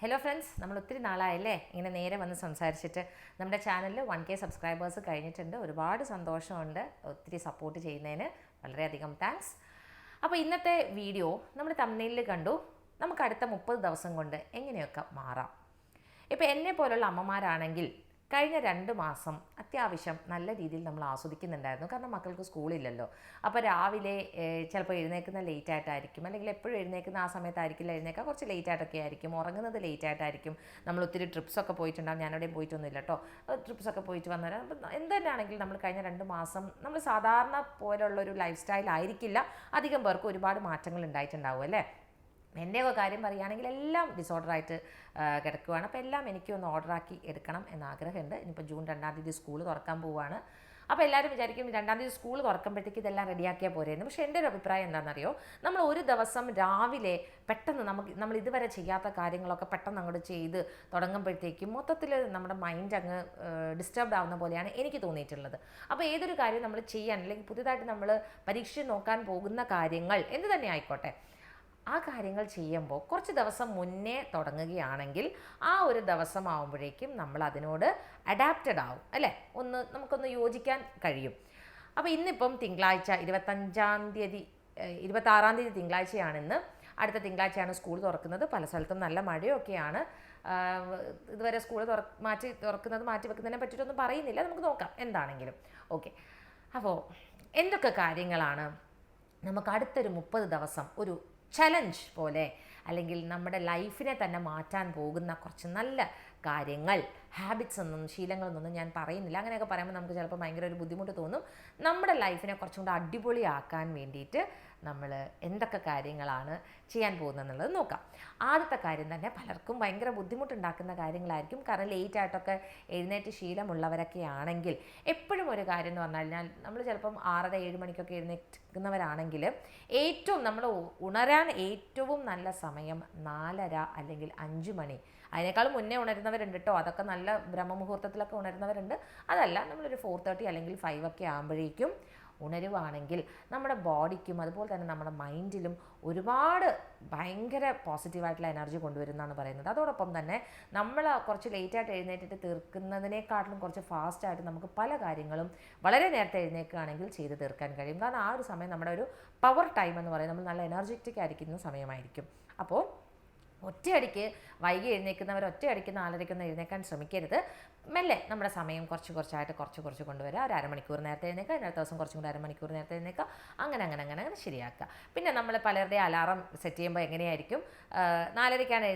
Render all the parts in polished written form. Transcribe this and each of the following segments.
Hello friends, നമ്മൾ ഒത്തിരി നാളായല്ലേ ഇങ്ങനെ നേരെ വന്ന് സംസാരിച്ചിട്ട്. നമ്മുടെ ചാനലിൽ 1K സബ്സ്ക്രൈബേഴ്സ് കഴിഞ്ഞിട്ടുണ്ട്. ഒരുപാട് സന്തോഷമുണ്ട് ഒത്തിരി സപ്പോർട്ട് ചെയ്യുന്നതിന്. വളരെയധികം താങ്ക്സ്. അപ്പോൾ ഇന്നത്തെ വീഡിയോ നമ്മൾ തമ്പ്നെയിലിൽ കണ്ടു, നമുക്ക് അടുത്ത 30 ദിവസം കൊണ്ട് എങ്ങനെയൊക്കെ മാറാം. ഇപ്പോൾ എന്നെ പോലുള്ള അമ്മമാരാണെങ്കിൽ കഴിഞ്ഞ 2 മാസം അത്യാവശ്യം നല്ല രീതിയിൽ നമ്മൾ ആസ്വദിക്കുന്നുണ്ടായിരുന്നു. കാരണം മക്കൾക്ക് സ്കൂളില്ലല്ലോ. അപ്പോൾ രാവിലെ ചിലപ്പോൾ എഴുന്നേൽക്കുന്ന ലേറ്റായിട്ടായിരിക്കും, അല്ലെങ്കിൽ എപ്പോഴും എഴുന്നേൽക്കുന്ന ആ സമയത്തായിരിക്കില്ല എഴുന്നേൽക്കുക, കുറച്ച് ലേറ്റായിട്ടൊക്കെ ആയിരിക്കും. ഉറങ്ങുന്നത് ലേറ്റായിട്ടായിരിക്കും. നമ്മൾ ഒത്തിരി ട്രിപ്സൊക്കെ പോയിട്ടുണ്ടാകും. ഞാനെവിടെയും പോയിട്ടൊന്നുമില്ല കേട്ടോ. ട്രിപ്സൊക്കെ പോയിട്ട് വന്നേരം അപ്പം എന്തുതന്നെയാണെങ്കിലും നമ്മൾ കഴിഞ്ഞ 2 മാസം നമ്മൾ സാധാരണ പോലുള്ളൊരു ലൈഫ് സ്റ്റൈൽ ആയിരിക്കില്ല. അധികം പേർക്ക് ഒരുപാട് മാറ്റങ്ങൾ ഉണ്ടായിട്ടുണ്ടാവും അല്ലേ. എൻ്റെയൊക്കെ കാര്യം പറയുകയാണെങ്കിൽ എല്ലാം ഡിസോർഡറായിട്ട് കിടക്കുകയാണ്. അപ്പോൾ എല്ലാം എനിക്കൊന്ന് ഓർഡറാക്കി എടുക്കണം എന്നാഗ്രഹമുണ്ട്. ഇനിയിപ്പോൾ ജൂൺ 2-ാം തീയതി സ്കൂൾ തുറക്കാൻ പോവുകയാണ്. അപ്പോൾ എല്ലാവരും വിചാരിക്കും 2-ാം തീയതി സ്കൂൾ തുറക്കുമ്പോഴത്തേക്ക് ഇതെല്ലാം റെഡിയാക്കിയാൽ പോരെയെന്ന്. പക്ഷേ എൻ്റെ ഒരു അഭിപ്രായം എന്താണെന്നറിയോ, നമ്മൾ ഒരു ദിവസം രാവിലെ പെട്ടെന്ന് നമ്മൾ ഇതുവരെ ചെയ്യാത്ത കാര്യങ്ങളൊക്കെ പെട്ടെന്ന് അങ്ങോട്ട് ചെയ്ത് തുടങ്ങുമ്പോഴത്തേക്കും മൊത്തത്തിൽ നമ്മുടെ മൈൻഡ് അങ്ങ് ഡിസ്റ്റർബ്ഡ് ആവുന്ന പോലെയാണ് എനിക്ക് തോന്നിയിട്ടുള്ളത്. അപ്പോൾ ഏതൊരു കാര്യം നമ്മൾ ചെയ്യാൻ, അല്ലെങ്കിൽ പുതിയതായിട്ട് നമ്മൾ പരീക്ഷ നോക്കാൻ പോകുന്ന കാര്യങ്ങൾ എന്ത് തന്നെ ആയിക്കോട്ടെ, ആ കാര്യങ്ങൾ ചെയ്യുമ്പോൾ കുറച്ച് ദിവസം മുന്നേ തുടങ്ങുകയാണെങ്കിൽ ആ ഒരു ദിവസം ആകുമ്പോഴേക്കും നമ്മൾ അതിനോട് അഡാപ്റ്റഡ് ആവും അല്ലേ, നമുക്കൊന്ന് യോജിക്കാൻ കഴിയും. അപ്പോൾ ഇന്നിപ്പം തിങ്കളാഴ്ച 26-ാം തീയതി തിങ്കളാഴ്ചയാണിന്ന്. അടുത്ത തിങ്കളാഴ്ചയാണ് സ്കൂൾ തുറക്കുന്നത്. പല സ്ഥലത്തും നല്ല മഴയൊക്കെയാണ്. ഇതുവരെ സ്കൂൾ മാറ്റി വെക്കുന്നതിനെ പറ്റിയിട്ടൊന്നും പറയുന്നില്ല. നമുക്ക് നോക്കാം എന്താണെങ്കിലും. ഓക്കെ, അപ്പോൾ എന്തൊക്കെ കാര്യങ്ങളാണ് നമുക്ക് അടുത്തൊരു 30 ദിവസം ഒരു ചലഞ്ച് പോലെ, അല്ലെങ്കിൽ നമ്മുടെ ലൈഫിനെ തന്നെ മാറ്റാൻ പോകുന്ന കുറച്ച് നല്ല കാര്യങ്ങൾ, ഹാബിറ്റ്സ് ശീലങ്ങളൊന്നും ഞാൻ പറയുന്നില്ല. അങ്ങനെയൊക്കെ പറയുമ്പോൾ നമുക്ക് ചിലപ്പോൾ ഭയങ്കര ഒരു ബുദ്ധിമുട്ട് തോന്നും. നമ്മുടെ ലൈഫിനെ കുറച്ചും കൂടെ അടിപൊളിയാക്കാൻ വേണ്ടിയിട്ട് നമ്മൾ എന്തൊക്കെ കാര്യങ്ങളാണ് ചെയ്യാൻ പോകുന്നതെന്നുള്ളത് നോക്കാം. ആദ്യത്തെ കാര്യം തന്നെ പലർക്കും ഭയങ്കര ബുദ്ധിമുട്ടുണ്ടാക്കുന്ന കാര്യങ്ങളായിരിക്കും. കാരണം ലേറ്റായിട്ടൊക്കെ എഴുന്നേറ്റ് ശീലമുള്ളവരൊക്കെ ആണെങ്കിൽ എപ്പോഴും ഒരു കാര്യം എന്ന് പറഞ്ഞാൽ, നമ്മൾ ചിലപ്പം 6:30-7 മണിക്കൊക്കെ എഴുന്നേൽക്കുന്നവരാണെങ്കിൽ നമ്മൾ ഉണരാൻ ഏറ്റവും നല്ല സമയം 4:30 അല്ലെങ്കിൽ 5 മണി. അതിനേക്കാളും മുന്നേ ഉണരുന്നവരുണ്ട് കേട്ടോ. അതൊക്കെ നല്ല ബ്രഹ്മമുഹൂർത്തത്തിലൊക്കെ ഉണരുന്നവരുണ്ട്. അതല്ല, നമ്മളൊരു 4:30 അല്ലെങ്കിൽ 5 ഒക്കെ ആകുമ്പോഴേക്കും ഉണരുവാണെങ്കിൽ നമ്മുടെ ബോഡിക്കും അതുപോലെ തന്നെ നമ്മുടെ മൈൻഡിലും ഒരുപാട് ഭയങ്കര പോസിറ്റീവായിട്ടുള്ള എനർജി കൊണ്ടുവരുന്നതാണ് പറയുന്നത്. അതോടൊപ്പം തന്നെ നമ്മൾ കുറച്ച് ലേറ്റായിട്ട് എഴുന്നേറ്റിട്ട് തീർക്കുന്നതിനേക്കാട്ടിലും കുറച്ച് ഫാസ്റ്റായിട്ട് നമുക്ക് പല കാര്യങ്ങളും വളരെ നേരത്തെ എഴുന്നേൽക്കുകയാണെങ്കിൽ ചെയ്ത് തീർക്കാൻ കഴിയും. കാരണം ആ ഒരു സമയം നമ്മുടെ ഒരു പവർ ടൈം എന്ന് പറയുന്നത് നമ്മൾ നല്ല എനർജറ്റിക് ആയിരിക്കുന്ന സമയമായിരിക്കും. അപ്പോൾ ഒറ്റയടിക്ക് വൈകി എഴുന്നേൽക്കുന്നവർ ഒറ്റയടിക്ക് 4:30 എഴുന്നേൽക്കാൻ ശ്രമിക്കരുത്. മെല്ലെ നമ്മുടെ സമയം കുറച്ച് കൊണ്ടുവരിക. ഒരു അരമണിക്കൂർ നേരത്തെ എഴുന്നേൽക്കുക, അടുത്ത ദിവസം കുറച്ചും കൂടി അരമണിക്കൂർ നേരത്തെ എഴുന്നേൽക്കുക. അങ്ങനെ ശരിയാക്കുക. പിന്നെ നമ്മൾ പലരുടെ അലാറം സെറ്റ് ചെയ്യുമ്പോൾ എങ്ങനെയായിരിക്കും, 4:30-ക്കാണ്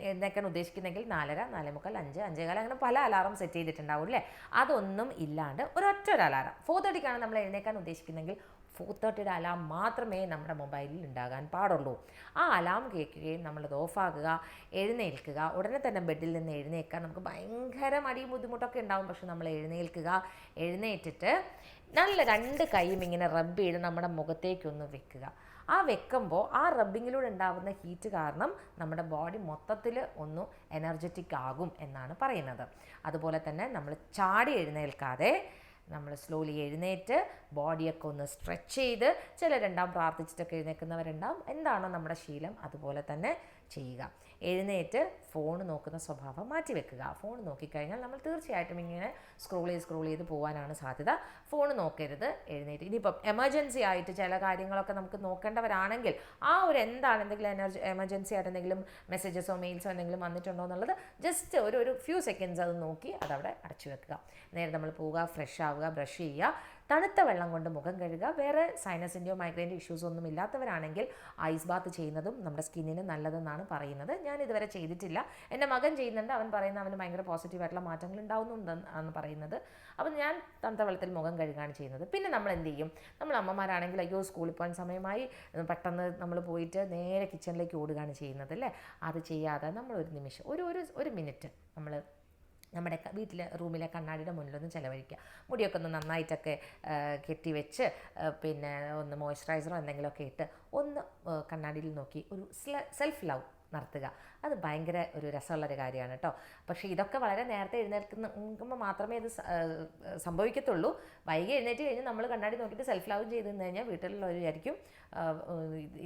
എഴുന്നേൽക്കാൻ ഉദ്ദേശിക്കുന്നതെങ്കിൽ 4:30, 4:45, 5:15 അങ്ങനെ പല അലാറം സെറ്റ് ചെയ്തിട്ടുണ്ടാവും അല്ലേ. അതൊന്നും ഇല്ലാണ്ട് ഒരൊറ്റ അലാറം 4:30-ക്കാണ് നമ്മൾ എഴുന്നേൽക്കാൻ ഉദ്ദേശിക്കുന്നതെങ്കിൽ 4:30 അലാം മാത്രമേ നമ്മുടെ മൊബൈലിൽ ഉണ്ടാകാൻ പാടുള്ളൂ. ആ അലാം കേൾക്കുകയും നമ്മളത് ഓഫാക്കുക, എഴുന്നേൽക്കുക. ഉടനെ തന്നെ ബെഡിൽ നിന്ന് എഴുന്നേൽക്കാൻ നമുക്ക് ഭയങ്കര മടിയും ബുദ്ധിമുട്ടൊക്കെ ഉണ്ടാകും. പക്ഷെ നമ്മൾ എഴുന്നേറ്റിട്ട് നല്ല 2 കൈയും ഇങ്ങനെ റബ്ബ് ചെയ്ത് നമ്മുടെ മുഖത്തേക്കൊന്ന് വെക്കുക. ആ വെക്കുമ്പോൾ ആ റബ്ബിങ്ങിലൂടെ ഉണ്ടാകുന്ന ഹീറ്റ് കാരണം നമ്മുടെ ബോഡി മൊത്തത്തിൽ ഒന്ന് എനർജറ്റിക് ആകും എന്നാണ് പറയുന്നത്. അതുപോലെ തന്നെ നമ്മൾ ചാടി എഴുന്നേൽക്കാതെ നമ്മൾ സ്ലോലി എഴുന്നേറ്റ് ബോഡിയൊക്കെ ഒന്ന് സ്ട്രെച്ച് ചെയ്ത്, ചിലരുണ്ടാവും പ്രാർത്ഥിച്ചിട്ടൊക്കെ എഴുന്നേൽക്കുന്നവരുണ്ടാവും. എന്താണോ നമ്മുടെ ശീലം അതുപോലെ തന്നെ ചെയ്യുക. എഴുന്നേറ്റ് ഫോൺ നോക്കുന്ന സ്വഭാവം മാറ്റിവെക്കുക. ഫോൺ നോക്കിക്കഴിഞ്ഞാൽ നമ്മൾ തീർച്ചയായിട്ടും ഇങ്ങനെ സ്ക്രോൾ ചെയ്ത് പോകാനാണ് സാധ്യത. ഫോൺ നോക്കരുത്. എഴുന്നേറ്റ് ഇനിയിപ്പം എമർജൻസി ആയിട്ട് ചില കാര്യങ്ങളൊക്കെ നമുക്ക് നോക്കേണ്ടവരാണെങ്കിൽ ആ ഒരു എന്തെങ്കിലും എമർജൻസി ആയിട്ട് എന്തെങ്കിലും മെസ്സേജസോ മെയിൽസോ എന്തെങ്കിലും വന്നിട്ടുണ്ടോ എന്നുള്ളത് ജസ്റ്റ് ഒരു ഫ്യൂ സെക്കൻഡ്സ് അത് നോക്കി അതവിടെ അടച്ചു വെക്കുക. നേരെ നമ്മൾ പോവുക, ഫ്രഷ് ആവുക, ബ്രഷ് ചെയ്യുക, തണുത്ത വെള്ളം കൊണ്ട് മുഖം കഴുകുക. വേറെ സൈനസിൻ്റെയോ മൈഗ്രെയിൻ്റെ ഇഷ്യൂസോ ഒന്നും ഇല്ലാത്തവരാണെങ്കിൽ ഐസ് ബാത്ത് ചെയ്യുന്നതും നമ്മുടെ സ്കിന്നിന് നല്ലതെന്നാണ് പറയുന്നത്. ഞാൻ ഇതുവരെ ചെയ്തിട്ടില്ല. എൻ്റെ മകൻ ചെയ്യുന്നുണ്ട്. അവൻ പറയുന്നത് അവന് ഭയങ്കര പോസിറ്റീവായിട്ടുള്ള മാറ്റങ്ങൾ ഉണ്ടാവുന്നുണ്ടെന്നാണ് പറയുന്നത്. അപ്പം ഞാൻ തണുത്ത വെള്ളത്തിൽ മുഖം കഴുകുകയാണ് ചെയ്യുന്നത്. പിന്നെ നമ്മൾ എന്ത് ചെയ്യും, നമ്മൾ അമ്മമാരാണെങ്കിൽ അയ്യോ സ്കൂളിൽ പോകാൻ സമയമായി, പെട്ടെന്ന് നമ്മൾ പോയിട്ട് നേരെ കിച്ചണിലേക്ക് ഓടുകയാണ് ചെയ്യുന്നത് അല്ലേ. അത് ചെയ്യാതെ നമ്മൾ ഒരു നിമിഷം ഒരു മിനിറ്റ് നമ്മുടെ റൂമിലെ കണ്ണാടിയുടെ മുന്നിലൊന്ന് ചിലവഴിക്കുക. മുടിയൊക്കെ ഒന്ന് നന്നായിട്ടൊക്കെ കെട്ടിവെച്ച്, പിന്നെ ഒന്ന് മോയ്സ്ചറൈസറോ എന്തെങ്കിലുമൊക്കെ ഇട്ട് ഒന്ന് കണ്ണാടിയിൽ നോക്കി ഒരു സെൽഫ് ലവ് നടത്തുക. അത് ഭയങ്കര ഒരു രസമുള്ളൊരു കാര്യമാണ് കേട്ടോ. പക്ഷേ ഇതൊക്കെ വളരെ നേരത്തെ എഴുന്നേൽക്കുമ്പോൾ മാത്രമേ ഇത് സംഭവിക്കത്തുള്ളൂ. വൈകി എഴുന്നേറ്റ് കഴിഞ്ഞാൽ നമ്മൾ കണ്ണാടി നോക്കിയിട്ട് സെൽഫ് ലവ് ചെയ്ത് നിന്ന് കഴിഞ്ഞാൽ വീട്ടിലുള്ളവർ വിചാരിക്കും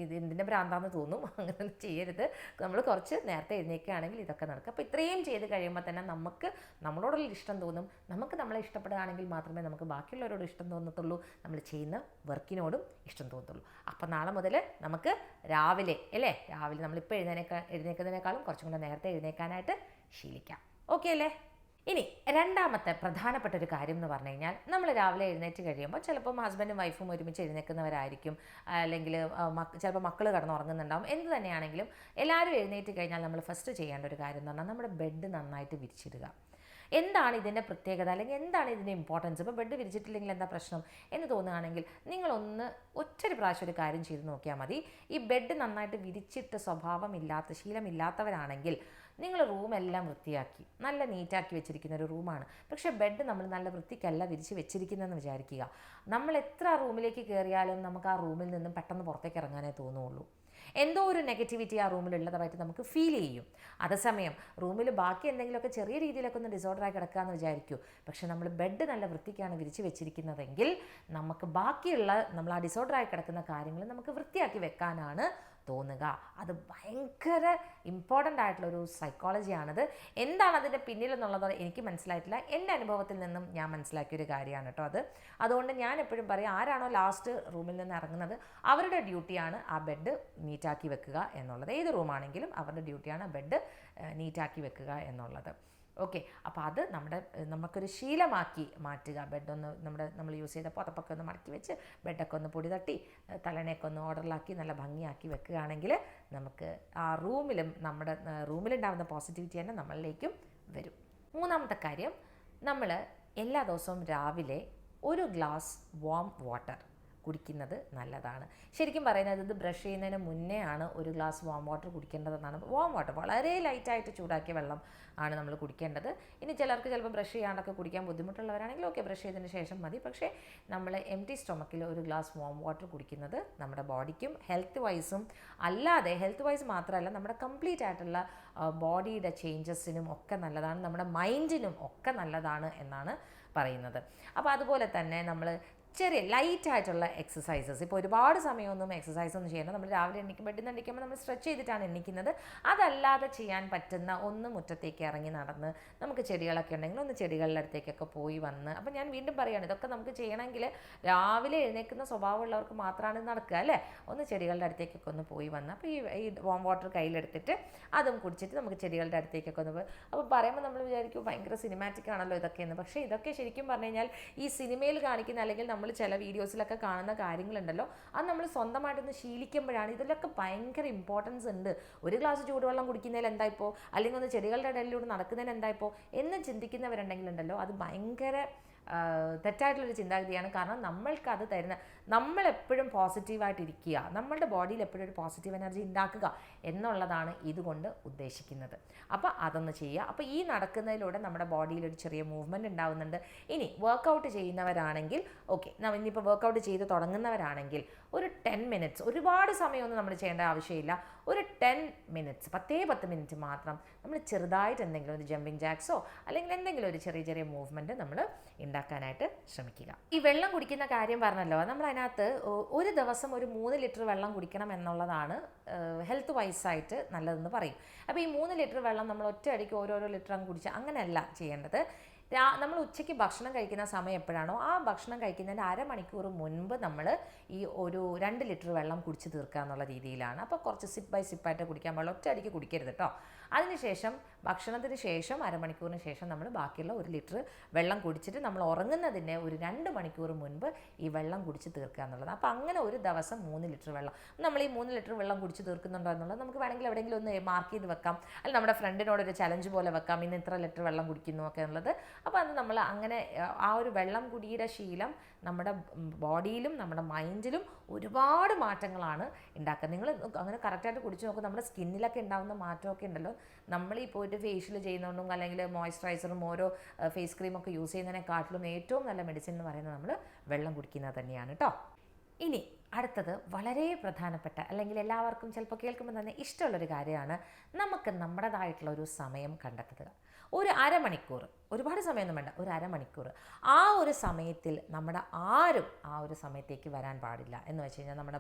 ഇത് എന്തിൻ്റെ ഭ്രാന്താന്ന് തോന്നും. അങ്ങനെ ചെയ്യരുത്. നമ്മൾ കുറച്ച് നേരത്തെ എഴുന്നേൽക്കുകയാണെങ്കിൽ ഇതൊക്കെ നടക്കും. അപ്പോൾ ഇത്രയും ചെയ്ത് കഴിയുമ്പോൾ തന്നെ നമുക്ക് നമ്മളോടുള്ള ഇഷ്ടം തോന്നും. നമുക്ക് നമ്മളെ ഇഷ്ടപ്പെടുകയാണെങ്കിൽ മാത്രമേ നമുക്ക് ബാക്കിയുള്ളവരോട് ഇഷ്ടം തോന്നത്തുള്ളൂ. നമ്മൾ ചെയ്യുന്ന വർക്കിനോടും ഇഷ്ടം തോന്നത്തുള്ളൂ. അപ്പോൾ നാളെ മുതൽ നമുക്ക് രാവിലെ നമ്മളിപ്പോൾ എഴുന്നേൽക്കുന്നതിനേക്കാളും കുറച്ചും കൂടെ നേരത്തെ എഴുന്നേൽക്കാനായിട്ട് ശീലിക്കാം. ഓക്കെ അല്ലേ? ഇനി രണ്ടാമത്തെ പ്രധാനപ്പെട്ട ഒരു കാര്യം എന്ന് പറഞ്ഞു കഴിഞ്ഞാൽ, നമ്മൾ രാവിലെ എഴുന്നേറ്റ് കഴിയുമ്പോൾ ചിലപ്പം ഹസ്ബൻഡും വൈഫും ഒരുമിച്ച് എഴുന്നേൽക്കുന്നവരായിരിക്കും, അല്ലെങ്കിൽ ചിലപ്പോൾ മക്കൾ കിടന്നുറങ്ങുന്നുണ്ടാവും. എന്ത് തന്നെയാണെങ്കിലും എല്ലാവരും എഴുന്നേറ്റ് കഴിഞ്ഞാൽ നമ്മൾ ഫസ്റ്റ് ചെയ്യേണ്ട ഒരു കാര്യം എന്ന് പറഞ്ഞാൽ നമ്മുടെ ബെഡ് നന്നായിട്ട് വിരിച്ചിടുക. എന്താണ് ഇതിൻ്റെ പ്രത്യേകത, അല്ലെങ്കിൽ എന്താണ് ഇതിൻ്റെ ഇമ്പോർട്ടൻസ്? ഇപ്പോൾ ബെഡ് വിരിച്ചിട്ടില്ലെങ്കിൽ എന്താ പ്രശ്നം എന്ന് തോന്നുകയാണെങ്കിൽ നിങ്ങളൊന്ന് ഒറ്റൊരു പ്രാവശ്യം ഒരു കാര്യം ചെയ്ത് നോക്കിയാൽ മതി. ഈ ബെഡ് നന്നായിട്ട് വിരിച്ചിട്ട് ശീലമില്ലാത്തവരാണെങ്കിൽ നിങ്ങൾ റൂമെല്ലാം വൃത്തിയാക്കി നല്ല നീറ്റാക്കി വെച്ചിരിക്കുന്ന ഒരു റൂമാണ്, പക്ഷേ ബെഡ് നമ്മൾ നല്ല വൃത്തിക്കല്ല വിരിച്ച് വെച്ചിരിക്കുന്നതെന്ന് വിചാരിക്കുക. നമ്മൾ എത്ര റൂമിലേക്ക് കയറിയാലും നമുക്ക് ആ റൂമിൽ നിന്നും പെട്ടെന്ന് പുറത്തേക്ക് ഇറങ്ങാനേ തോന്നുള്ളൂ. എന്തോ ഒരു നെഗറ്റിവിറ്റി ആ റൂമിലുള്ളതായിട്ട് നമുക്ക് ഫീൽ ചെയ്യും. അതേസമയം റൂമിൽ ബാക്കി എന്തെങ്കിലുമൊക്കെ ചെറിയ രീതിയിലൊക്കെ ഒന്ന് ഡിസോർഡറായി കിടക്കാമെന്ന് വിചാരിക്കൂ. പക്ഷെ നമ്മൾ ബെഡ് നല്ല വൃത്തിക്കാണ് വിരിച്ച് വെച്ചിരിക്കുന്നതെങ്കിൽ നമുക്ക് ബാക്കിയുള്ള നമ്മൾ ആ ഡിസോർഡറായി കിടക്കുന്ന കാര്യങ്ങൾ നമുക്ക് വൃത്തിയാക്കി വെക്കാനാണ് തോന്നുക. അത് ഭയങ്കര ഇമ്പോർട്ടൻ്റ് ആയിട്ടുള്ളൊരു സൈക്കോളജിയാണത്. എന്താണ് അതിൻ്റെ പിന്നിലെന്നുള്ളത് എനിക്ക് മനസ്സിലായിട്ടില്ല. എൻ്റെ അനുഭവത്തിൽ നിന്നും ഞാൻ മനസ്സിലാക്കിയൊരു കാര്യമാണ് കേട്ടോ അത്. അതുകൊണ്ട് ഞാൻ എപ്പോഴും പറയും, ആരാണോ ലാസ്റ്റ് റൂമിൽ നിന്ന് ഇറങ്ങുന്നത് അവരുടെ ഡ്യൂട്ടിയാണ് ആ ബെഡ് നീറ്റാക്കി വെക്കുക എന്നുള്ളത്. ഏത് റൂമാണെങ്കിലും അവരുടെ ഡ്യൂട്ടിയാണ് ആ ബെഡ് നീറ്റാക്കി വെക്കുക എന്നുള്ളത്. ഓക്കെ, അപ്പോൾ അത് നമുക്കൊരു ശീലമാക്കി മാറ്റുക. ബെഡൊന്ന് നമ്മൾ യൂസ് ചെയ്ത പുതപ്പൊക്കെ ഒന്ന് മടക്കി വെച്ച് ബെഡൊക്കെ ഒന്ന് പൊടി തട്ടി തലണയൊക്കെ ഒന്ന് ഓർഡറിലാക്കി നല്ല ഭംഗിയാക്കി വെക്കുകയാണെങ്കിൽ നമുക്ക് ആ റൂമിലുണ്ടാകുന്ന പോസിറ്റിവിറ്റി തന്നെ നമ്മളിലേക്കും വരും. മൂന്നാമത്തെ കാര്യം, നമ്മൾ എല്ലാ ദിവസവും രാവിലെ ഒരു ഗ്ലാസ് വാം വാട്ടർ കുടിക്കുന്നത് നല്ലതാണ്. ശരിക്കും പറയുന്നത് ഇത് ബ്രഷ് ചെയ്യുന്നതിന് മുന്നേ ആണ് ഒരു ഗ്ലാസ് വാം വാട്ടർ കുടിക്കേണ്ടതെന്നാണ്. വാം വാട്ടർ വളരെ ലൈറ്റായിട്ട് ചൂടാക്കിയ വെള്ളം ആണ് നമ്മൾ കുടിക്കേണ്ടത്. ഇനി ചിലർക്ക് ചിലപ്പോൾ ബ്രഷ് ചെയ്യാണ്ടൊക്കെ കുടിക്കാൻ ബുദ്ധിമുട്ടുള്ളവരാണെങ്കിൽ ഓക്കെ, ബ്രഷ് ചെയ്തതിന് ശേഷം മതി. പക്ഷേ നമ്മൾ എംപ്റ്റി സ്റ്റൊമക്കിൽ ഒരു ഗ്ലാസ് വാം വാട്ടർ കുടിക്കുന്നത് നമ്മുടെ ബോഡിക്കും ഹെൽത്ത് വൈസും മാത്രമല്ല നമ്മുടെ കംപ്ലീറ്റ് ആയിട്ടുള്ള ബോഡിയുടെ ചേഞ്ചസിനും ഒക്കെ നല്ലതാണ്, നമ്മുടെ മൈൻഡിനും ഒക്കെ നല്ലതാണ് എന്നാണ് പറയുന്നത്. അപ്പോൾ അതുപോലെ തന്നെ നമ്മൾ ചെറിയ ലൈറ്റായിട്ടുള്ള എക്സസൈസസ്, ഇപ്പോൾ ഒരുപാട് സമയമൊന്നും എക്സസൈസ് ഒന്നും ചെയ്യണം. നമ്മൾ രാവിലെ ബെഡിൽ നിന്ന് എണ്ണിക്കുമ്പോൾ നമ്മൾ സ്ട്രെച്ച് ചെയ്തിട്ടാണ് എണ്ണിക്കുന്നത്. അതല്ലാതെ ചെയ്യാൻ പറ്റുന്ന ഒന്ന് മുറ്റത്തേക്ക് ഇറങ്ങി നടന്ന്, നമുക്ക് ചെടികളൊക്കെ ഉണ്ടെങ്കിൽ ഒന്ന് ചെടികളുടെ അടുത്തേക്കൊക്കെ പോയി വന്ന്, അപ്പോൾ ഞാൻ വീണ്ടും പറയുകയാണ്, ഇതൊക്കെ നമുക്ക് ചെയ്യണമെങ്കിൽ രാവിലെ എഴുന്നേൽക്കുന്ന സ്വഭാവമുള്ളവർക്ക് മാത്രമാണ് നടക്കുക അല്ലേ. ഒന്ന് ചെടികളുടെ അടുത്തേക്കൊക്കെ ഒന്ന് പോയി വന്ന്, അപ്പോൾ ഈ വാം വാട്ടർ കയ്യിലെടുത്തിട്ട് അതും കുടിച്ചിട്ട് നമുക്ക് ചെടികളുടെ അടുത്തേക്കൊക്കെ ഒന്ന് പോയി. അപ്പോൾ പറയുമ്പോൾ നമ്മൾ വിചാരിക്കും ഭയങ്കര സിനിമാറ്റിക് ആണല്ലോ ഇതൊക്കെയെന്ന്. പക്ഷേ ഇതൊക്കെ ശരിക്കും പറഞ്ഞു കഴിഞ്ഞാൽ ഈ സിനിമയിൽ കാണിക്കുന്ന, അല്ലെങ്കിൽ നമ്മൾ ചില വീഡിയോസിലൊക്കെ കാണുന്ന കാര്യങ്ങളുണ്ടല്ലോ, അത് നമ്മൾ സ്വന്തമായിട്ടൊന്ന് ശീലിക്കുമ്പോഴാണ് ഇതിലൊക്കെ ഭയങ്കര ഇമ്പോർട്ടൻസ് ഉണ്ട്. ഒരു ഗ്ലാസ് ചൂടുവെള്ളം കുടിക്കുന്നതിൽ എന്തായിപ്പോൾ, അല്ലെങ്കിൽ ഒന്ന് ചെടികളുടെ ഇടയിലൂടെ നടക്കുന്നതിന് എന്തായിപ്പോൾ എന്ന് ചിന്തിക്കുന്നവരുണ്ടെങ്കിലുണ്ടല്ലോ, അത് ഭയങ്കര തെറ്റായിട്ടുള്ളൊരു ചിന്താഗതിയാണ്. കാരണം നമ്മൾക്കത് തരുന്ന, നമ്മളെപ്പോഴും പോസിറ്റീവായിട്ടിരിക്കുക, നമ്മളുടെ ബോഡിയിൽ എപ്പോഴും ഒരു പോസിറ്റീവ് എനർജി ഉണ്ടാക്കുക എന്നുള്ളതാണ് ഇതുകൊണ്ട് ഉദ്ദേശിക്കുന്നത്. അപ്പോൾ അതൊന്ന് ചെയ്യുക. അപ്പോൾ ഈ നടക്കുന്നതിലൂടെ നമ്മുടെ ബോഡിയിൽ ഒരു ചെറിയ മൂവ്മെൻറ്റ് ഉണ്ടാവുന്നുണ്ട്. ഇനി വർക്കൗട്ട് ചെയ്യുന്നവരാണെങ്കിൽ ഓക്കെ, ഇനിയിപ്പോൾ വർക്കൗട്ട് ചെയ്ത് തുടങ്ങുന്നവരാണെങ്കിൽ ഒരു 10 മിനിറ്റ്സ്, ഒരുപാട് സമയമൊന്നും നമ്മൾ ചെയ്യേണ്ട ആവശ്യമില്ല. ഒരു 10 മിനിറ്റ്സ്, 10 മിനിറ്റ് മാത്രം നമ്മൾ ചെറുതായിട്ട് എന്തെങ്കിലും ഒരു ജമ്പിങ് ജാക്സോ അല്ലെങ്കിൽ എന്തെങ്കിലും ഒരു ചെറിയ മൂവ്മെൻറ്റ് നമ്മൾ ഉണ്ടാക്കാനായിട്ട് ശ്രമിക്കുക. ഈ വെള്ളം കുടിക്കുന്ന കാര്യം പറഞ്ഞല്ലോ, നമ്മൾ അതിനകത്ത് ഒരു ദിവസം ഒരു 3 ലിറ്റർ വെള്ളം കുടിക്കണം എന്നുള്ളതാണ് ഹെൽത്ത് വൈസായിട്ട് നല്ലതെന്ന് പറയും. അപ്പോൾ ഈ 3 ലിറ്റർ വെള്ളം നമ്മൾ ഒറ്റയടിക്ക് ഓരോരോ ലിറ്റർ അങ്ങ് കുടിച്ച് അങ്ങനെയല്ല ചെയ്യേണ്ടത്. നമ്മൾ ഉച്ചയ്ക്ക് ഭക്ഷണം കഴിക്കുന്ന സമയം എപ്പോഴാണോ ആ ഭക്ഷണം കഴിക്കുന്നതിൻ്റെ അരമണിക്കൂർ മുൻപ് നമ്മൾ ഈ ഒരു 2 ലിറ്റർ വെള്ളം കുടിച്ച് തീർക്കുക എന്നുള്ള രീതിയിലാണ്. അപ്പോൾ കുറച്ച് സിപ്പ് ബൈ സിപ്പായിട്ട് കുടിക്കാൻ പാടുള്ളൂ, ഒറ്റയടിക്ക് കുടിക്കരുത് കേട്ടോ. അതിനുശേഷം ഭക്ഷണത്തിന് ശേഷം അരമണിക്കൂറിന് ശേഷം നമ്മൾ ബാക്കിയുള്ള 1 ലിറ്റർ വെള്ളം കുടിച്ചിട്ട് നമ്മൾ ഉറങ്ങുന്നതിന് ഒരു 2 മണിക്കൂർ മുൻപ് ഈ വെള്ളം കുടിച്ച് തീർക്കുക എന്നുള്ളത്. അപ്പോൾ അങ്ങനെ ഒരു ദിവസം 3 ലിറ്റർ വെള്ളം, നമ്മൾ ഈ 3 ലിറ്റർ വെള്ളം കുടിച്ച് തീർക്കുന്നുണ്ടോ എന്നുള്ളത് നമുക്ക് വേണമെങ്കിൽ എവിടെയെങ്കിലും ഒന്ന് മാർക്ക് ചെയ്ത് വെക്കാം, അല്ലെങ്കിൽ നമ്മുടെ ഫ്രണ്ടിനോടൊരു ചലഞ്ച് പോലെ വെക്കാം, ഇന്ന് ഇത്ര ലിറ്റർ വെള്ളം കുടിക്കുന്നു ഒക്കെ എന്നുള്ളത്. അപ്പോൾ അത് നമ്മൾ അങ്ങനെ ആ ഒരു വെള്ളം കുടിയുടെ ശീലം നമ്മുടെ ബോഡിയിലും നമ്മുടെ മൈൻഡിലും ഒരുപാട് മാറ്റങ്ങളാണ് ഉണ്ടാക്കുക. നിങ്ങൾ അങ്ങനെ കറക്റ്റായിട്ട് കുടിച്ച് നോക്കും, നമ്മുടെ സ്കിന്നിലൊക്കെ ഉണ്ടാകുന്ന മാറ്റമൊക്കെ ഉണ്ടല്ലോ. നമ്മളിപ്പോൾ ഒരു ഫേഷ്യൽ ചെയ്യുന്നതുകൊണ്ടും അല്ലെങ്കിൽ മോയ്സ്ചറൈസറും ഓരോ ഫേസ് ക്രീമൊക്കെ യൂസ് ചെയ്യുന്നതിനെക്കാട്ടിലും ഏറ്റവും നല്ല മെഡിസിൻ എന്ന് പറയുന്നത് നമ്മൾ വെള്ളം കുടിക്കുന്നത് തന്നെയാണ് കേട്ടോ. ഇനി അടുത്തത് വളരെ പ്രധാനപ്പെട്ട, അല്ലെങ്കിൽ എല്ലാവർക്കും ചിലപ്പോൾ കേൾക്കുമ്പോൾ തന്നെ ഇഷ്ടമുള്ളൊരു കാര്യമാണ്, നമുക്ക് നമ്മുടേതായിട്ടുള്ള ഒരു സമയം കണ്ടെത്തുക. ഒരു അരമണിക്കൂർ, ഒരുപാട് സമയമൊന്നും വേണ്ട, ഒരു അരമണിക്കൂർ. ആ ഒരു സമയത്തിൽ നമ്മുടെ ആരും ആ ഒരു സമയത്തേക്ക് വരാൻ പാടില്ല. എന്ന് വെച്ച് കഴിഞ്ഞാൽ നമ്മുടെ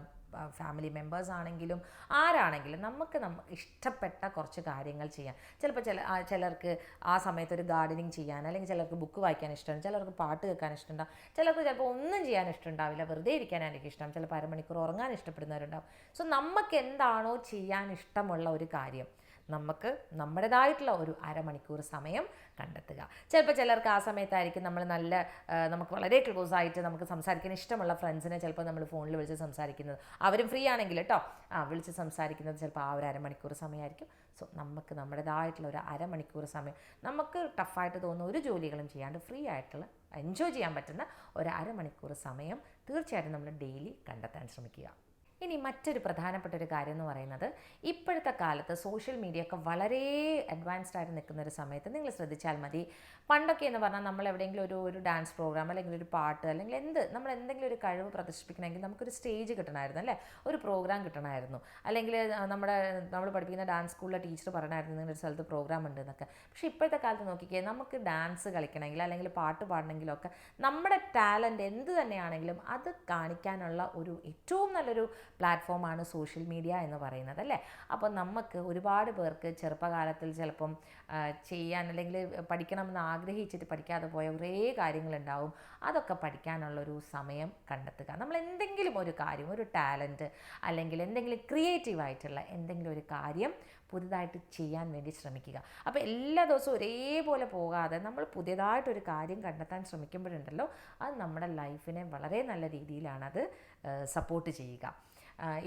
ഫാമിലി മെമ്പേഴ്സ് ആണെങ്കിലും ആരാണെങ്കിലും നമുക്ക് ഇഷ്ടപ്പെട്ട കുറച്ച് കാര്യങ്ങൾ ചെയ്യാൻ. ചിലപ്പോൾ ചിലർക്ക് ആ സമയത്ത് ഒരു ഗാർഡനിങ് ചെയ്യാൻ, അല്ലെങ്കിൽ ചിലർക്ക് ബുക്ക് വായിക്കാൻ ഇഷ്ടമാണ്, ചിലർക്ക് പാട്ട് കേൾക്കാൻ ഇഷ്ടമുണ്ടാവും, ചിലർക്ക് ചിലപ്പോൾ ഒന്നും ചെയ്യാൻ ഇഷ്ടമുണ്ടാവില്ല, വെറുതെ ഇരിക്കാനായിരിക്കും ഇഷ്ടം, ചിലപ്പോൾ അരമണിക്കൂർ ഉറങ്ങാൻ ഇഷ്ടപ്പെടുന്നവരുണ്ടാവും. സോ നമുക്ക് എന്താണോ ചെയ്യാൻ ഇഷ്ടമുള്ള ഒരു കാര്യം നമുക്ക് നമ്മുടേതായിട്ടുള്ള ഒരു അരമണിക്കൂർ സമയം കണ്ടെത്തുക. ചിലപ്പോൾ ചിലർക്ക് ആ സമയത്തായിരിക്കും നമുക്ക് വളരെ ക്ലോസ് ആയിട്ട് നമുക്ക് സംസാരിക്കാൻ ഇഷ്ടമുള്ള ഫ്രണ്ട്സിനെ ചിലപ്പോൾ നമ്മൾ ഫോണിൽ വിളിച്ച് സംസാരിക്കുന്നത്, അവരും ഫ്രീ ആണെങ്കിൽ കേട്ടോ, വിളിച്ച് സംസാരിക്കുന്നത് ചിലപ്പോൾ ആ ഒരു അരമണിക്കൂർ സമയമായിരിക്കും. സോ നമുക്ക് നമ്മുടേതായിട്ടുള്ള ഒരു അരമണിക്കൂർ സമയം, നമുക്ക് ടഫായിട്ട് തോന്നുന്ന ഒരു ജോലികളും ചെയ്യാണ്ട് ഫ്രീ ആയിട്ടുള്ള എൻജോയ് ചെയ്യാൻ പറ്റുന്ന ഒരു അരമണിക്കൂർ സമയം തീർച്ചയായിട്ടും നമ്മൾ ഡെയിലി കണ്ടെത്താൻ ശ്രമിക്കുക. ഇനി മറ്റൊരു പ്രധാനപ്പെട്ട ഒരു കാര്യം എന്ന് പറയുന്നത്, ഇപ്പോഴത്തെ കാലത്ത് സോഷ്യൽ മീഡിയ ഒക്കെ വളരെ അഡ്വാൻസ്ഡ് ആയിട്ട് നിൽക്കുന്ന ഒരു സമയത്ത് നിങ്ങൾ ശ്രദ്ധിച്ചാൽ മതി, പണ്ടൊക്കെ എന്ന് പറഞ്ഞാൽ നമ്മൾ എവിടെയെങ്കിലും ഒരു ഡാൻസ് പ്രോഗ്രാം, അല്ലെങ്കിൽ ഒരു പാട്ട്, അല്ലെങ്കിൽ നമ്മൾ എന്തെങ്കിലും ഒരു കഴിവ് പ്രദർശിപ്പിക്കണമെങ്കിൽ നമുക്കൊരു സ്റ്റേജ് കിട്ടണമായിരുന്നു, അല്ലേ, ഒരു പ്രോഗ്രാം കിട്ടണമായിരുന്നു. അല്ലെങ്കിൽ നമ്മൾ പഠിപ്പിക്കുന്ന ഡാൻസ് സ്കൂളിലെ ടീച്ചർ പറയണമായിരുന്നു നിങ്ങളൊരു സ്ഥലത്ത് പ്രോഗ്രാം ഉണ്ട് എന്നൊക്കെ. പക്ഷേ ഇപ്പോഴത്തെ കാലത്ത് നോക്കിക്കേ, നമുക്ക് ഡാൻസ് കളിക്കണമെങ്കിൽ അല്ലെങ്കിൽ പാട്ട് പാടണമെങ്കിലൊക്കെ നമ്മുടെ ടാലൻറ്റ് എന്ത് തന്നെയാണെങ്കിലും അത് കാണിക്കാനുള്ള ഒരു ഏറ്റവും നല്ലൊരു പ്ലാറ്റ്ഫോമാണ് സോഷ്യൽ മീഡിയ എന്ന് പറയുന്നത്, അല്ലേ. അപ്പോൾ നമുക്ക് ഒരുപാട് പേർക്ക് ചെറുപ്പകാലത്തിൽ ചിലപ്പം ചെയ്യാൻ, അല്ലെങ്കിൽ പഠിക്കണമെന്ന് ആഗ്രഹിച്ചിട്ട് പഠിക്കാതെ പോയ കുറേ കാര്യങ്ങളുണ്ടാവും. അതൊക്കെ പഠിക്കാനുള്ളൊരു സമയം കണ്ടെത്തുക. നമ്മൾ എന്തെങ്കിലും ഒരു കാര്യം, ഒരു ടാലൻറ്റ്, അല്ലെങ്കിൽ എന്തെങ്കിലും ക്രിയേറ്റീവായിട്ടുള്ള എന്തെങ്കിലും ഒരു കാര്യം പുതുതായിട്ട് ചെയ്യാൻ വേണ്ടി ശ്രമിക്കുക. അപ്പോൾ എല്ലാ ദിവസവും ഒരേപോലെ പോകാതെ നമ്മൾ പുതിയതായിട്ടൊരു കാര്യം കണ്ടെത്താൻ ശ്രമിക്കുമ്പോഴുണ്ടല്ലോ, അത് നമ്മുടെ ലൈഫിനെ വളരെ നല്ല രീതിയിലാണത് സപ്പോർട്ട് ചെയ്യുക.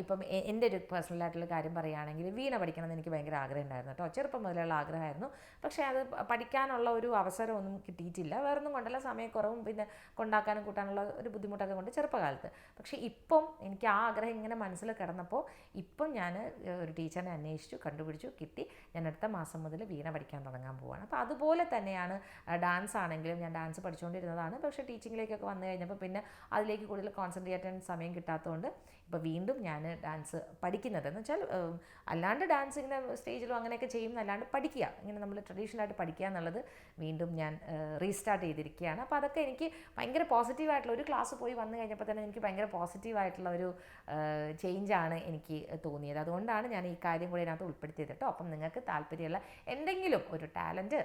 ഇപ്പം എൻ്റെ ഒരു പേഴ്സണലായിട്ടുള്ള കാര്യം പറയുകയാണെങ്കിൽ, വീണ പഠിക്കണമെന്ന് എനിക്ക് ഭയങ്കര ആഗ്രഹം ഉണ്ടായിരുന്നു കേട്ടോ, ചെറുപ്പം മുതലുള്ള ആഗ്രഹമായിരുന്നു. പക്ഷേ അത് പഠിക്കാനുള്ള ഒരു അവസരമൊന്നും കിട്ടിയിട്ടില്ല. വേറൊന്നും കൊണ്ടല്ല, സമയക്കുറവും പിന്നെ കൊണ്ടാക്കാനും കൂട്ടാനുള്ള ഒരു ബുദ്ധിമുട്ടൊക്കെ കൊണ്ട് ചെറുപ്പകാലത്ത്. പക്ഷേ ഇപ്പം എനിക്ക് ആ ആഗ്രഹം ഇങ്ങനെ മനസ്സിൽ കിടന്നപ്പോൾ ഇപ്പം ഞാൻ ഒരു ടീച്ചറിനെ അന്വേഷിച്ചു, കണ്ടുപിടിച്ചു, കിട്ടി. ഞാൻ അടുത്ത മാസം മുതൽ വീണ പഠിക്കാൻ തുടങ്ങാൻ പോവുകയാണ്. അപ്പോൾ അതുപോലെ തന്നെയാണ് ഡാൻസ് ആണെങ്കിലും, ഞാൻ ഡാൻസ് പഠിച്ചുകൊണ്ടിരുന്നതാണ്. പക്ഷേ ടീച്ചിങ്ങിലേക്കൊക്കെ വന്നു കഴിഞ്ഞപ്പോൾ പിന്നെ അതിലേക്ക് കൂടുതൽ കോൺസെൻട്രേറ്റ് ചെയ്യാൻ സമയം കിട്ടാത്തതുകൊണ്ട് ഇപ്പോൾ വീണ്ടും ഞാൻ ഡാൻസ് പഠിക്കുന്നത്, എന്ന് വെച്ചാൽ അല്ലാണ്ട് ഡാൻസ് ഇങ്ങനെ സ്റ്റേജിലും അങ്ങനെയൊക്കെ ചെയ്യുന്നതല്ലാണ്ട് പഠിക്കുക, ഇങ്ങനെ നമ്മൾ ട്രഡീഷണലായിട്ട് പഠിക്കുക എന്നുള്ളത് വീണ്ടും ഞാൻ റീസ്റ്റാർട്ട് ചെയ്തിരിക്കുകയാണ്. അപ്പോൾ അതൊക്കെ എനിക്ക് ഭയങ്കര പോസിറ്റീവായിട്ടുള്ള, ഒരു ക്ലാസ് പോയി വന്നു കഴിഞ്ഞപ്പോൾ തന്നെ എനിക്ക് ഭയങ്കര പോസിറ്റീവായിട്ടുള്ള ഒരു ചേഞ്ചാണ് എനിക്ക് തോന്നിയത്. അതുകൊണ്ടാണ് ഞാൻ ഈ കാര്യം കൂടി ഇതിനകത്ത് ഉൾപ്പെടുത്തിയത് കേട്ടോ. അപ്പം നിങ്ങൾക്ക് താല്പര്യമുള്ള എന്തെങ്കിലും ഒരു ടാലൻറ്റ്,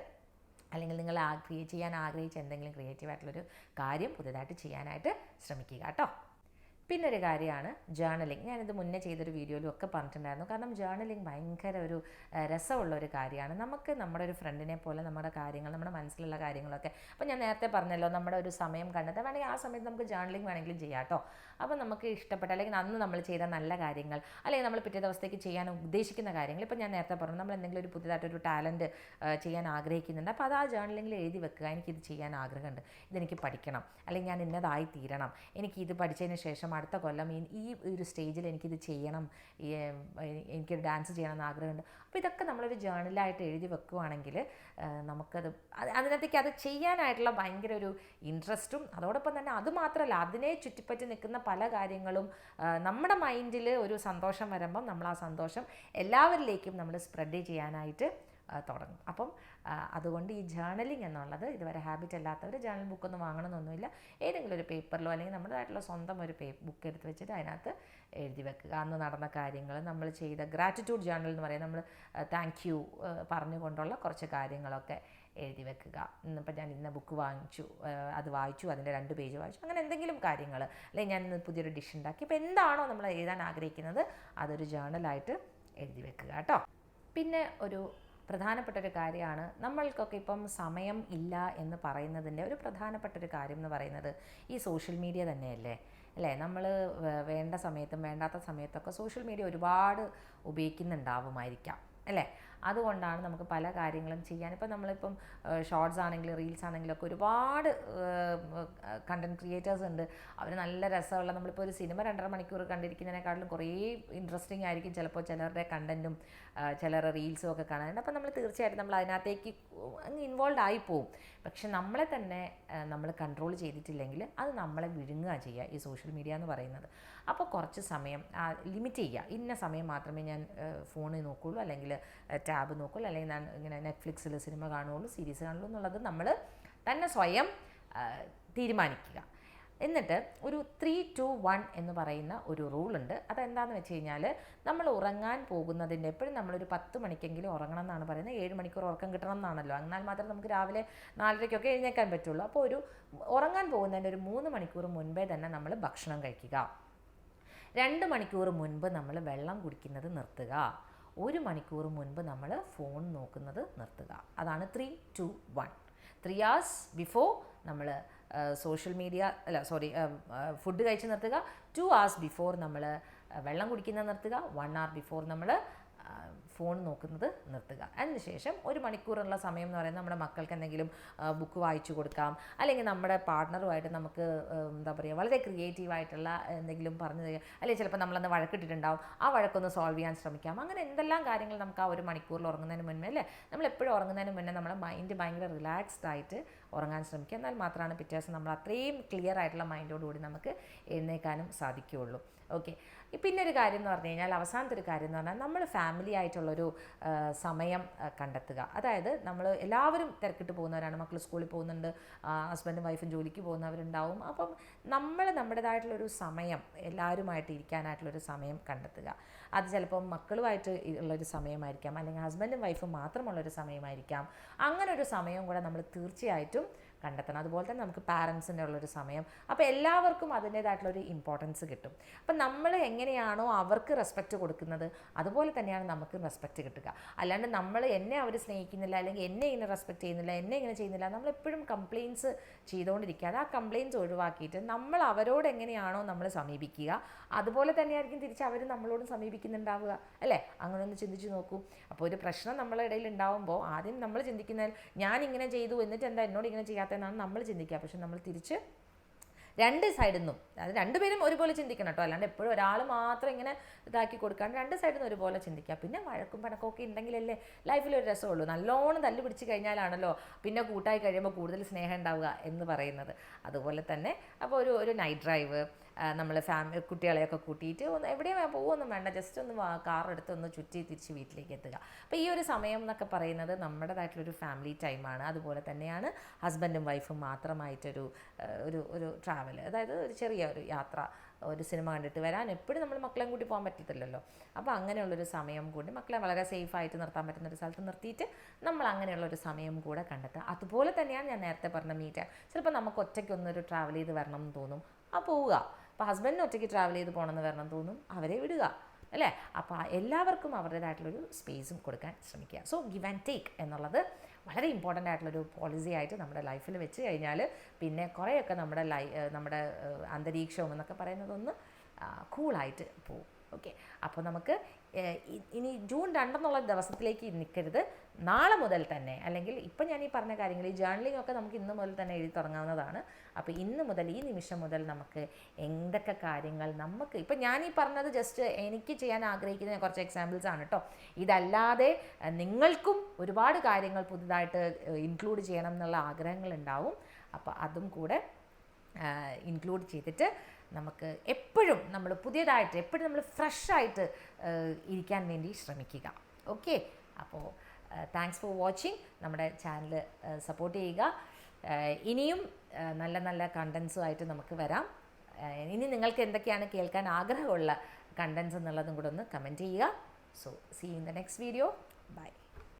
അല്ലെങ്കിൽ നിങ്ങൾ ചെയ്യാൻ ആഗ്രഹിച്ച എന്തെങ്കിലും ക്രിയേറ്റീവായിട്ടുള്ളൊരു കാര്യം പുതിയതായിട്ട് ചെയ്യാനായിട്ട് ശ്രമിക്കുക കേട്ടോ. പിന്നൊരു കാര്യമാണ് ജേർണലിങ്. ഞാനിത് മുന്നേ ചെയ്തൊരു വീഡിയോയിലും ഒക്കെ പറഞ്ഞിട്ടുണ്ടായിരുന്നു. കാരണം ജേർണലിങ് ഭയങ്കര ഒരു രസമുള്ള ഒരു കാര്യമാണ്. നമുക്ക് നമ്മുടെ ഒരു ഫ്രണ്ടിനെ പോലെ നമ്മുടെ കാര്യങ്ങൾ, നമ്മുടെ മനസ്സിലുള്ള കാര്യങ്ങളൊക്കെ, അപ്പോൾ ഞാൻ നേരത്തെ പറഞ്ഞല്ലോ, നമ്മുടെ ഒരു സമയം കണ്ടെത്താൻ വേണമെങ്കിൽ ആ സമയത്ത് നമുക്ക് ജേർണലിങ് വേണമെങ്കിലും ചെയ്യാം കേട്ടോ. അപ്പോൾ നമുക്ക് ഇഷ്ടപ്പെട്ട, അല്ലെങ്കിൽ അന്ന് നമ്മൾ ചെയ്ത നല്ല കാര്യങ്ങൾ, അല്ലെങ്കിൽ നമ്മൾ പിറ്റേ ദിവസത്തേക്ക് ചെയ്യാൻ ഉദ്ദേശിക്കുന്ന കാര്യങ്ങൾ, ഇപ്പോൾ ഞാൻ നേരത്തെ പറഞ്ഞു, നമ്മൾ എന്തെങ്കിലും ഒരു പുതിയതായിട്ടൊരു ടാലൻറ്റ് ചെയ്യാൻ ആഗ്രഹിക്കുന്നുണ്ട്, അപ്പോൾ അത് ആ ജേർണലിങ്ങിൽ എഴുതി വെക്കുക. എനിക്കിത് ചെയ്യാൻ ആഗ്രഹമുണ്ട്, ഇതെനിക്ക് പഠിക്കണം, അല്ലെങ്കിൽ ഞാൻ ഇന്നതായി തീരണം, എനിക്കിത് പഠിച്ചതിന് ശേഷം അടുത്ത കൊല്ലം ഈ ഒരു സ്റ്റേജിൽ എനിക്കിത് ചെയ്യണം, എനിക്കൊരു ഡാൻസ് ചെയ്യണമെന്ന് ആഗ്രഹമുണ്ട്. അപ്പോൾ ഇതൊക്കെ നമ്മളൊരു ജേർണലായിട്ട് എഴുതി വെക്കുകയാണെങ്കിൽ നമുക്കത് അതിനകത്തേക്ക് അത് ചെയ്യാനായിട്ടുള്ള ഭയങ്കര ഒരു ഇൻട്രസ്റ്റും, അതോടൊപ്പം തന്നെ അതുമാത്രമല്ല, അതിനെ ചുറ്റിപ്പറ്റി നിൽക്കുന്ന പല കാര്യങ്ങളും നമ്മുടെ മൈൻഡിൽ ഒരു സന്തോഷം വരുമ്പം നമ്മൾ ആ സന്തോഷം എല്ലാവരിലേക്കും നമ്മൾ സ്പ്രെഡ് ചെയ്യാനായിട്ട് തുടങ്ങും. അപ്പം അതുകൊണ്ട് ഈ ജേർണലിംഗ് എന്നുള്ളത് ഇതുവരെ ഹാബിറ്റ് അല്ലാത്തവർ ജേർണൽ ബുക്കൊന്നും വാങ്ങണമെന്നൊന്നുമില്ല. ഏതെങ്കിലും ഒരു പേപ്പറിലോ അല്ലെങ്കിൽ നമ്മുടേതായിട്ടുള്ള സ്വന്തം ഒരു ബുക്ക് എടുത്ത് വെച്ചിട്ട് അതിനകത്ത് എഴുതി വെക്കുക. അന്ന് നടന്ന കാര്യങ്ങൾ, നമ്മൾ ചെയ്ത ഗ്രാറ്റിറ്റ്യൂഡ് ജേർണൽ എന്ന് പറയുന്നത്, നമ്മൾ താങ്ക് യു പറഞ്ഞുകൊണ്ടുള്ള കുറച്ച് കാര്യങ്ങളൊക്കെ എഴുതി വെക്കുക. ഇന്നിപ്പോൾ ഞാൻ ഇന്ന ബുക്ക് വാങ്ങിച്ചു, അത് വായിച്ചു, അതിൻ്റെ 2 പേജ് വായിച്ചു, അങ്ങനെ എന്തെങ്കിലും കാര്യങ്ങൾ, അല്ലെങ്കിൽ ഞാൻ ഇന്ന് പുതിയൊരു ഡിഷ് ഉണ്ടാക്കി, ഇപ്പോൾ എന്താണോ നമ്മൾ എഴുതാൻ ആഗ്രഹിക്കുന്നത് അതൊരു ജേർണലായിട്ട് എഴുതി വെക്കുക കേട്ടോ. പിന്നെ ഒരു പ്രധാനപ്പെട്ട ഒരു കാര്യമാണ്, നമ്മൾക്കൊക്കെ ഇപ്പം സമയം ഇല്ല എന്ന് പറയുന്നതിൻ്റെ ഒരു പ്രധാനപ്പെട്ട ഒരു കാര്യം എന്ന് പറയുന്നത് ഈ സോഷ്യൽ മീഡിയ തന്നെയല്ലേ, അല്ലേ. നമ്മൾ വേണ്ട സമയത്തും വേണ്ടാത്ത സമയത്തൊക്കെ സോഷ്യൽ മീഡിയ ഒരുപാട് ഉപയോഗിക്കുന്നുണ്ടാവുമായിരിക്കാം, അല്ലേ. അതുകൊണ്ടാണ് നമുക്ക് പല കാര്യങ്ങളും ചെയ്യാൻ, ഇപ്പം നമ്മളിപ്പം ഷോർട്സ് ആണെങ്കിലും റീൽസ് ആണെങ്കിലും ഒക്കെ ഒരുപാട് കണ്ടൻറ് ക്രിയേറ്റേഴ്സ് ഉണ്ട്. അവർ നല്ല രസമുള്ള, നമ്മളിപ്പോൾ ഒരു സിനിമ 2.5 മണിക്കൂർ കണ്ടിരിക്കുന്നതിനേക്കാളും കുറേ ഇൻട്രസ്റ്റിംഗ് ആയിരിക്കും ചിലപ്പോൾ ചിലരുടെ കണ്ടൻറ്റും ചിലരുടെ റീൽസും ഒക്കെ കാണാനുണ്ട്. അപ്പം നമ്മൾ തീർച്ചയായിട്ടും നമ്മൾ അതിനകത്തേക്ക് അങ്ങ് ഇൻവോൾവ് ആയിപ്പോവും. പക്ഷെ നമ്മളെ തന്നെ നമ്മൾ കൺട്രോൾ ചെയ്തിട്ടില്ലെങ്കിൽ അത് നമ്മളെ വിഴുങ്ങുക ചെയ്യുക ഈ സോഷ്യൽ മീഡിയ എന്ന് പറയുന്നത്. അപ്പോൾ കുറച്ച് സമയം ലിമിറ്റ് ചെയ്യുക. ഇന്ന സമയം മാത്രമേ ഞാൻ ഫോണിൽ നോക്കുകയുള്ളൂ, അല്ലെങ്കിൽ ടാബ് നോക്കുകയുള്ളൂ, അല്ലെങ്കിൽ ഞാൻ ഇങ്ങനെ നെറ്റ്ഫ്ലിക്സിൽ സിനിമ കാണുകയുള്ളൂ, സീരീസ് കാണുള്ളൂ എന്നുള്ളത് നമ്മൾ തന്നെ സ്വയം തീരുമാനിക്കുക. എന്നിട്ട് ഒരു 3-2-1 എന്ന് പറയുന്ന ഒരു റൂളുണ്ട്. അതെന്താണെന്ന് വെച്ച് കഴിഞ്ഞാൽ, നമ്മൾ ഉറങ്ങാൻ പോകുന്നതിൻ്റെ എപ്പോഴും നമ്മളൊരു 10 മണിക്കെങ്കിലും ഉറങ്ങണം എന്നാണ് പറയുന്നത്. 7 മണിക്കൂർ ഉറക്കം കിട്ടണം എന്നാണല്ലോ. എന്നാൽ മാത്രമേ നമുക്ക് രാവിലെ 4:30 എഴുന്നേൽക്കാൻ പറ്റുള്ളൂ. അപ്പോൾ ഒരു ഉറങ്ങാൻ പോകുന്നതിൻ്റെ ഒരു 3 മണിക്കൂർ മുൻപേ തന്നെ നമ്മൾ ഭക്ഷണം കഴിക്കുക. 2 മണിക്കൂർ മുൻപ് നമ്മൾ വെള്ളം കുടിക്കുന്നത് നിർത്തുക. 1 മണിക്കൂർ മുൻപ് നമ്മൾ ഫോൺ നോക്കുന്നത് നിർത്തുക. അതാണ് 3-2-1. 3 hours ബിഫോർ നമ്മൾ സോഷ്യൽ മീഡിയ ഫുഡ് കഴിച്ച് നിർത്തുക. 2 hours ബിഫോർ നമ്മൾ വെള്ളം കുടിക്കുന്നത് നിർത്തുക. 1 hour ബിഫോർ നമ്മൾ ഫോൺ നോക്കുന്നത് നിർത്തുക. അതിനുശേഷം 1 മണിക്കൂറുള്ള സമയം എന്ന് പറയുന്നത് നമ്മുടെ മക്കൾക്ക് എന്തെങ്കിലും ബുക്ക് വായിച്ചു കൊടുക്കാം, അല്ലെങ്കിൽ നമ്മുടെ പാർട്ട്ണറുമായിട്ട് നമുക്ക് എന്താ പറയുക വളരെ ക്രിയേറ്റീവായിട്ടുള്ള എന്തെങ്കിലും പറഞ്ഞു തരിക, അല്ലെങ്കിൽ ചിലപ്പോൾ നമ്മളന്ന് വഴക്കിട്ടിട്ടുണ്ടാവും, ആ വഴക്കൊന്ന് സോൾവ് ചെയ്യാൻ ശ്രമിക്കാം. അങ്ങനെ എന്തെല്ലാം കാര്യങ്ങൾ നമുക്ക് ആ 1 മണിക്കൂറിൽ ഉറങ്ങുന്നതിന് മുന്നേ അല്ലേ, നമ്മളെപ്പോഴും ഉറങ്ങുന്നതിന് മുന്നേ നമ്മുടെ മൈൻഡ് ഭയങ്കര റിലാക്സ്ഡ് ആയിട്ട് ഉറങ്ങാൻ ശ്രമിക്കുക. എന്നാൽ മാത്രമാണ് പിറ്റേ ദിവസം നമ്മൾ അത്രയും ക്ലിയർ ആയിട്ടുള്ള മൈൻഡോടുകൂടി നമുക്ക് എഴുന്നേൽക്കാനും സാധിക്കുകയുള്ളൂ. ഓക്കെ. പിന്നെ ഒരു കാര്യം എന്ന് പറഞ്ഞു കഴിഞ്ഞാൽ, അവസാനത്തെ ഒരു കാര്യം എന്ന് പറഞ്ഞാൽ, നമ്മൾ ഫാമിലി ആയിട്ടുള്ളൊരു സമയം കണ്ടെത്തുക. അതായത് നമ്മൾ എല്ലാവരും തിരക്കിട്ട് പോകുന്നവരാണ്, മക്കൾ സ്കൂളിൽ പോകുന്നുണ്ട്, ഹസ്ബൻഡും വൈഫും ജോലിക്ക് പോകുന്നവരുണ്ടാവും. അപ്പം നമ്മൾ നമ്മുടേതായിട്ടുള്ളൊരു സമയം എല്ലാവരുമായിട്ട് ഇരിക്കാനായിട്ടുള്ളൊരു സമയം കണ്ടെത്തുക. അത് ചിലപ്പം മക്കളുമായിട്ട് ഉള്ളൊരു സമയമായിരിക്കാം, അല്ലെങ്കിൽ ഹസ്ബൻഡും വൈഫും മാത്രമുള്ളൊരു സമയമായിരിക്കാം. അങ്ങനെ ഒരു സമയം കൂടെ നമ്മൾ തീർച്ചയായിട്ടും കണ്ടെത്തണം. അതുപോലെ തന്നെ നമുക്ക് പാരൻസിൻ്റെ ഉള്ളൊരു സമയം. അപ്പോൾ എല്ലാവർക്കും അതിൻ്റേതായിട്ടുള്ളൊരു ഇമ്പോർട്ടൻസ് കിട്ടും. അപ്പം നമ്മൾ എങ്ങനെയാണോ അവർക്ക് റെസ്പെക്റ്റ് കൊടുക്കുന്നത്, അതുപോലെ തന്നെയാണ് നമുക്ക് റെസ്പെക്റ്റ് കിട്ടുക. അല്ലാണ്ട് എന്നെ അവർ സ്നേഹിക്കുന്നില്ല, അല്ലെങ്കിൽ എന്നെ ഇങ്ങനെ റെസ്പെക്റ്റ് ചെയ്യുന്നില്ല, എന്നെ ഇങ്ങനെ ചെയ്യുന്നില്ല, നമ്മളെപ്പോഴും കംപ്ലയിൻസ് ചെയ്തുകൊണ്ടിരിക്കാതെ ആ കംപ്ലയിൻസ് ഒഴിവാക്കിയിട്ട് നമ്മൾ അവരോട് എങ്ങനെയാണോ നമ്മൾ സമീപിക്കുക, അതുപോലെ തന്നെയായിരിക്കും തിരിച്ച് അവർ നമ്മളോടും സമീപിക്കുന്നുണ്ടാവുക, അല്ലേ? അങ്ങനെ ഒന്ന് ചിന്തിച്ച് നോക്കൂ. അപ്പോൾ ഒരു പ്രശ്നം നമ്മളെ ഇടയിൽ ഉണ്ടാവുമ്പോൾ ആദ്യം നമ്മൾ ചിന്തിക്കുന്നത്, ഞാൻ ഇങ്ങനെ ചെയ്തു എന്നിട്ട് എന്താ എന്നോട് ഇങ്ങനെ ചെയ്യാത്തതെന്നാണ് നമ്മൾ ചിന്തിക്കുക. പക്ഷെ നമ്മൾ തിരിച്ച് 2 സൈഡിൽ നിന്നും, അത് 2 പേരും ഒരുപോലെ ചിന്തിക്കണം കേട്ടോ. അല്ലാണ്ട് എപ്പോഴും ഒരാൾ മാത്രം ഇങ്ങനെ ഇതാക്കി കൊടുക്കാണ്ട് 2 സൈഡിൽ നിന്ന് ഒരുപോലെ ചിന്തിക്കുക. പിന്നെ വഴക്കും പണക്കമൊക്കെ ഉണ്ടെങ്കിലല്ലേ ലൈഫിലൊരു രസമുള്ളൂ. നല്ലോണം തല്ല് പിടിച്ച് കഴിഞ്ഞാലാണല്ലോ പിന്നെ കൂട്ടായി കഴിയുമ്പോൾ കൂടുതൽ സ്നേഹം ഉണ്ടാവുക എന്ന് പറയുന്നത്. അതുപോലെ തന്നെ അപ്പോൾ ഒരു നൈറ്റ് ഡ്രൈവ്, നമ്മൾ കുട്ടികളെയൊക്കെ കൂട്ടിയിട്ട് എവിടെയും പോകുമൊന്നും വേണ്ട, ജസ്റ്റ് ഒന്ന് കാറെടുത്ത് ഒന്ന് ചുറ്റി തിരിച്ച് വീട്ടിലേക്ക് എത്തുക. അപ്പോൾ ഈ ഒരു സമയം എന്നൊക്കെ പറയുന്നത് നമ്മുടേതായിട്ടുള്ളൊരു ഫാമിലി ടൈമാണ്. അതുപോലെ തന്നെയാണ് ഹസ്ബൻഡും വൈഫും മാത്രമായിട്ടൊരു ഒരു ട്രാവൽ, അതായത് ഒരു ചെറിയ ഒരു യാത്ര, ഒരു സിനിമ കണ്ടിട്ട് വരാൻ എപ്പോഴും നമ്മൾ മക്കളെയും കൂട്ടി പോകാൻ പറ്റത്തില്ലല്ലോ. അപ്പോൾ അങ്ങനെയുള്ളൊരു സമയം കൂടി മക്കളെ വളരെ സേഫായിട്ട് നിർത്താൻ പറ്റുന്ന ഒരു സ്ഥലത്ത് നിർത്തിയിട്ട് നമ്മൾ അങ്ങനെയുള്ളൊരു സമയം കൂടെ കണ്ടെത്തുക. അതുപോലെ തന്നെയാണ് ഞാൻ നേരത്തെ പറഞ്ഞ മീറ്റ്. ചിലപ്പോൾ നമുക്ക് ഒറ്റയ്ക്കൊന്നൊരു ട്രാവൽ ചെയ്ത് വരണം എന്ന് തോന്നും, ആ പോവുക. അപ്പോൾ ഹസ്ബൻഡിന് ഒറ്റയ്ക്ക് ട്രാവൽ ചെയ്ത് പോകണമെന്ന് വരണം തോന്നും, അവരെ വിടുക, അല്ലേ? അപ്പോൾ എല്ലാവർക്കും അവരുടേതായിട്ടുള്ളൊരു സ്പേസും കൊടുക്കാൻ ശ്രമിക്കുക. സോ ഗിവ് ആൻഡ് ടേക്ക് എന്നുള്ളത് വളരെ ഇമ്പോർട്ടൻ്റ് ആയിട്ടുള്ളൊരു പോളിസി ആയിട്ട് നമ്മുടെ ലൈഫിൽ വെച്ച് കഴിഞ്ഞാൽ പിന്നെ കുറേയൊക്കെ നമ്മുടെ അന്തരീക്ഷവും എന്നൊക്കെ പറയുന്നതൊന്ന് കൂളായിട്ട് പോകും. ഓക്കെ. അപ്പോൾ നമുക്ക് ഇനി ജൂൺ 2 എന്നുള്ള ദിവസത്തിലേക്ക് നിൽക്കരുത്, നാളെ മുതൽ തന്നെ, അല്ലെങ്കിൽ ഇപ്പം ഞാൻ ഈ പറഞ്ഞ കാര്യങ്ങൾ, ഈ ജേർണലിംഗ് ഒക്കെ നമുക്ക് ഇന്ന് മുതൽ തന്നെ എഴുതി തുടങ്ങാവുന്നതാണ്. അപ്പോൾ ഇന്ന് മുതൽ, ഈ നിമിഷം മുതൽ നമുക്ക് എന്തൊക്കെ കാര്യങ്ങൾ നമുക്ക്, ഇപ്പം ഞാൻ ഈ പറഞ്ഞത് ജസ്റ്റ് എനിക്ക് ചെയ്യാൻ ആഗ്രഹിക്കുന്ന കുറച്ച് എക്സാമ്പിൾസ് ആണ് കേട്ടോ. ഇതല്ലാതെ നിങ്ങൾക്കും ഒരുപാട് കാര്യങ്ങൾ പുതുതായിട്ട് ഇൻക്ലൂഡ് ചെയ്യണം എന്നുള്ള ആഗ്രഹങ്ങളുണ്ടാവും. അപ്പോൾ അതും കൂടെ ഇൻക്ലൂഡ് ചെയ്തിട്ട് നമുക്ക് എപ്പോഴും നമ്മൾ പുതിയതായിട്ട്, എപ്പോഴും നമ്മൾ ഫ്രഷായിട്ട് ഇരിക്കാൻ വേണ്ടി ശ്രമിക്കുക. ഓക്കെ. അപ്പോൾ താങ്ക്സ് ഫോർ വാച്ചിങ്. നമ്മുടെ ചാനൽ സപ്പോർട്ട് ചെയ്യുക. ഇനിയും നല്ല നല്ല കണ്ടൻസുമായിട്ട് നമുക്ക് വരാം. ഇനി നിങ്ങൾക്ക് എന്തൊക്കെയാണ് കേൾക്കാൻ ആഗ്രഹമുള്ള കണ്ടൻസ് എന്നുള്ളതും കൂടെ ഒന്ന് കമൻറ്റ് ചെയ്യുക. So see in the next video. By.